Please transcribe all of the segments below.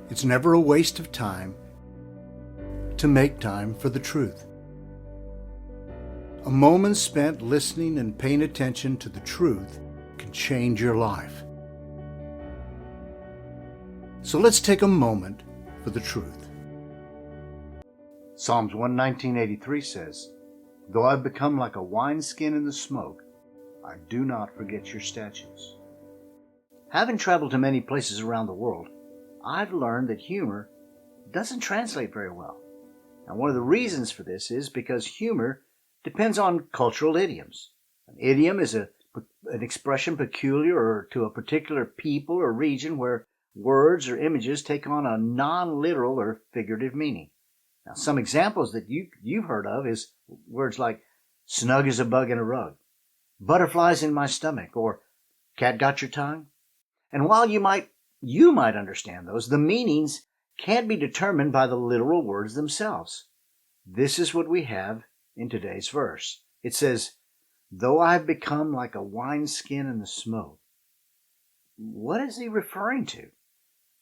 It's never a waste of time to make time for the truth. A moment spent listening and paying attention to the truth can change your life. So let's take a moment for the truth. Psalms 119:83 says, "Though I've become like a wineskin in the smoke, I do not forget your statutes." Having traveled to many places around the world, I've learned that humor doesn't translate very well. And one of the reasons for this is because humor depends on cultural idioms. An idiom is an expression peculiar to a particular people or region where words or images take on a non-literal or figurative meaning. Now, some examples that you've heard of is words like snug as a bug in a rug, butterflies in my stomach, or cat got your tongue. And while you might understand those, the meanings can't be determined by the literal words themselves. This is what we have in today's verse. It says, "Though I've become like a wineskin in the smoke." What is he referring to?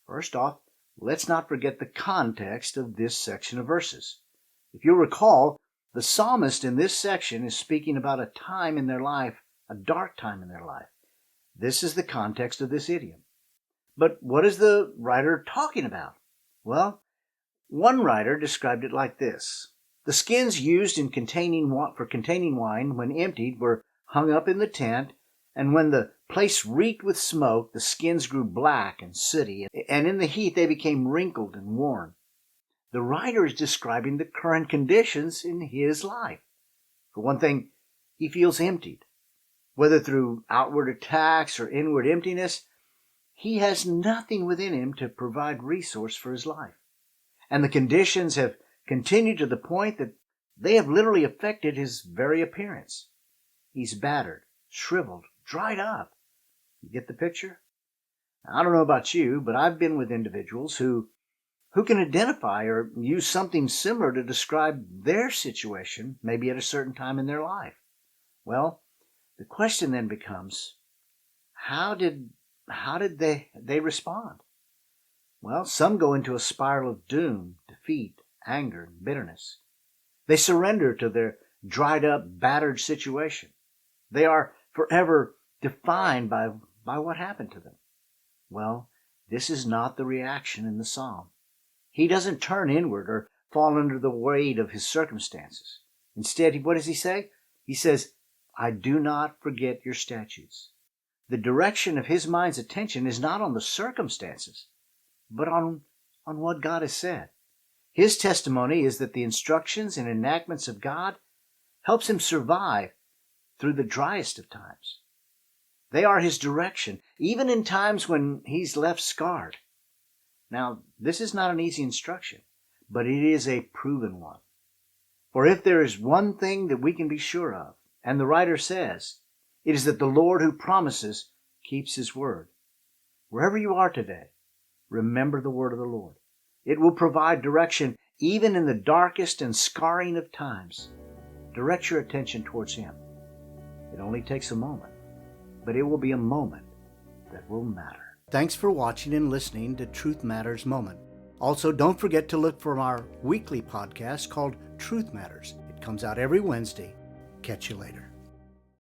First off, let's not forget the context of this section of verses. If you'll recall, the psalmist in this section is speaking about a time in their life, a dark time in their life. This is the context of this idiom. But what is the writer talking about? Well, one writer described it like this. The skins used for containing wine, when emptied, were hung up in the tent, and when the place reeked with smoke, the skins grew black and sooty, and in the heat they became wrinkled and worn. The writer is describing the current conditions in his life. For one thing, he feels emptied. Whether through outward attacks or inward emptiness, he has nothing within him to provide resource for his life. And the conditions have continued to the point that they have literally affected his very appearance. He's battered, shriveled, dried up. You get the picture? I don't know about you, but I've been with individuals who can identify or use something similar to describe their situation, maybe at a certain time in their life. Well, the question then becomes, how did they respond? Well, some go into a spiral of doom, defeat, anger, and bitterness. They surrender to their dried up, battered situation. They are forever defined by what happened to them. Well, this is not the reaction in the psalm. He doesn't turn inward or fall under the weight of his circumstances. Instead, what does he say? He says, "I do not forget your statutes." The direction of his mind's attention is not on the circumstances, but on what God has said. His testimony is that the instructions and enactments of God helps him survive through the driest of times. They are his direction, even in times when he's left scarred. Now, this is not an easy instruction, but it is a proven one. For if there is one thing that we can be sure of, and the writer says, it is that the Lord who promises keeps his word. Wherever you are today, remember the word of the Lord. It will provide direction even in the darkest and scarring of times. Direct your attention towards him. It only takes a moment, but it will be a moment that will matter. Thanks for watching and listening to Truth Matters Moment. Also, don't forget to look for our weekly podcast called Truth Matters. It comes out every Wednesday. Catch you later.